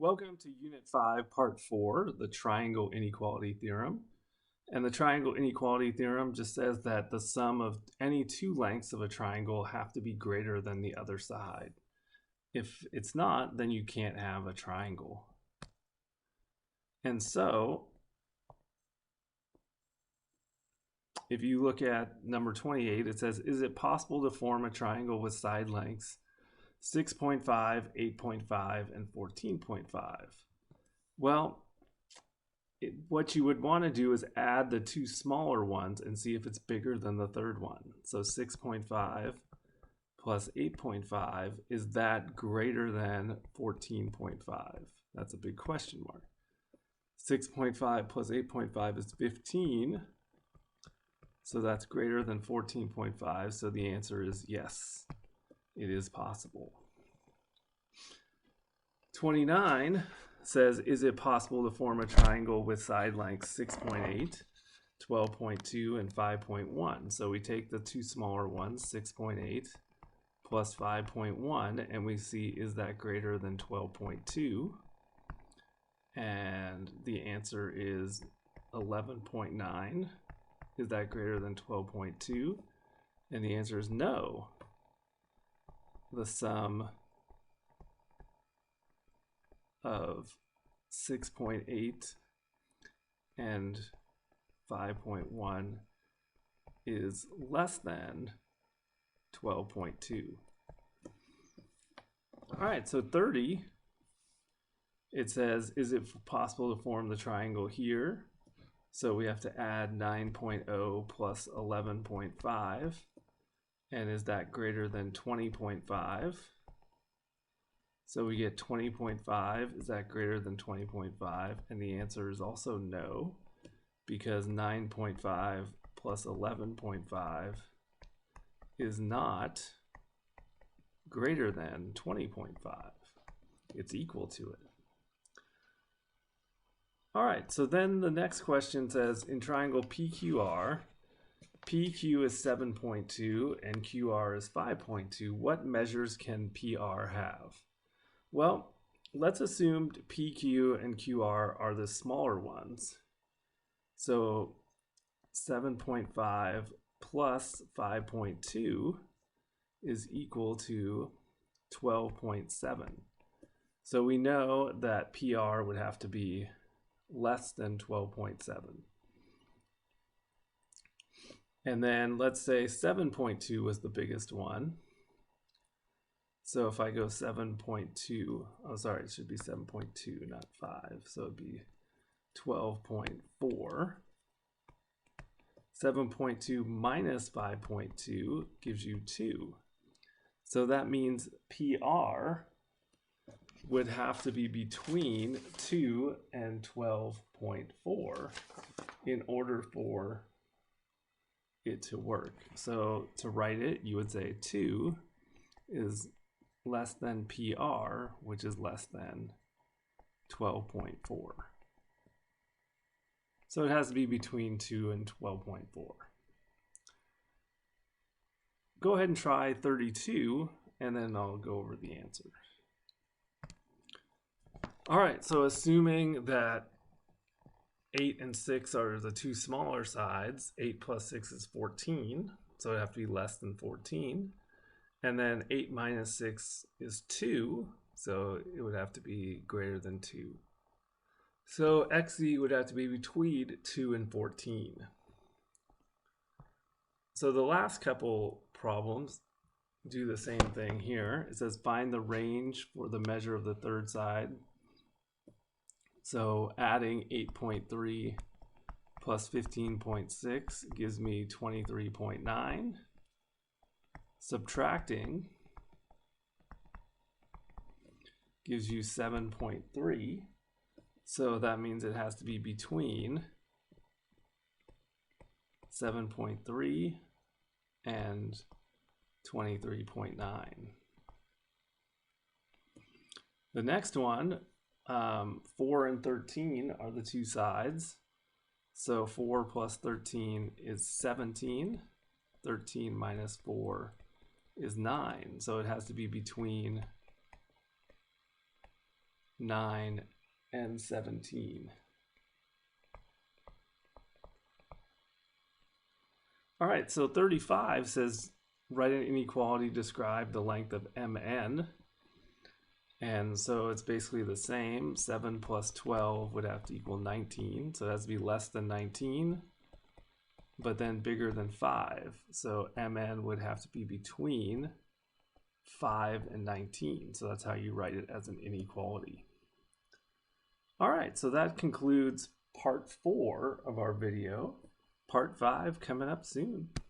Welcome to Unit 5, Part 4, the Triangle Inequality Theorem. And the Triangle Inequality Theorem just says that the sum of any two lengths of a triangle have to be greater than the other side. If it's not, then you can't have a triangle. And so, if you look at number 28, it says, is it possible to form a triangle with side lengths 6.5, 8.5, and 14.5? Well, what you would want to do is add the two smaller ones and see if it's bigger than the third one. So 6.5 plus 8.5, is that greater than 14.5? That's a big question mark. 6.5 plus 8.5 is 15. So that's greater than 14.5. So the answer is yes, it is possible. 29 says, is it possible to form a triangle with side lengths 6.8, 12.2, and 5.1? So we take the two smaller ones, 6.8 plus 5.1, and we see, is that greater than 12.2? And the answer is 11.9. Is that greater than 12.2? And the answer is no. The sum of 6.8 and 5.1 is less than 12.2. All right, so 30, it says, is it possible to form the triangle here? So we have to add 9.0 plus 11.5. And is that greater than 20.5? So we get 20.5. Is that greater than 20.5? And the answer is also no, because 9.5 plus 11.5 is not greater than 20.5. It's equal to it. All right, so then the next question says, in triangle PQR, PQ is 7.2 and QR is 5.2. What measures can PR have? Well, let's assume PQ and QR are the smaller ones. So 7.5 plus 5.2 is equal to 12.7. So we know that PR would have to be less than 12.7. And then let's say 7.2 was the biggest one. So if I go 7.2, oh sorry, it should be 7.2, not 5. So it'd be 12.4. 7.2 minus 5.2 gives you 2. So that means PR would have to be between 2 and 12.4 in order for it to work. So to write it, you would say 2 is less than PR, which is less than 12.4. So it has to be between 2 and 12.4. Go ahead and try 32, and then I'll go over the answer. All right, so assuming that 8 and 6 are the two smaller sides, 8 plus 6 is 14, so it'd have to be less than 14. And then 8 minus 6 is 2, so it would have to be greater than 2. So XZ would have to be between 2 and 14. So the last couple problems do the same thing here. It says find the range for the measure of the third side. So adding 8.3 plus 15.6 gives me 23.9. Subtracting gives you 7.3. So that means it has to be between 7.3 and 23.9. The next one, 4 and 13 are the two sides. So 4 plus 13 is 17. 13 minus 4 is 9. So it has to be between 9, and 17. All right, so 35 says write an inequality to describe the length of mn. And so it's basically the same. 7 plus 12 would have to equal 19. So it has to be less than 19, but then bigger than 5. So mn would have to be between 5 and 19. So that's how you write it as an inequality. All right, so that concludes part 4 of our video. Part 5 coming up soon.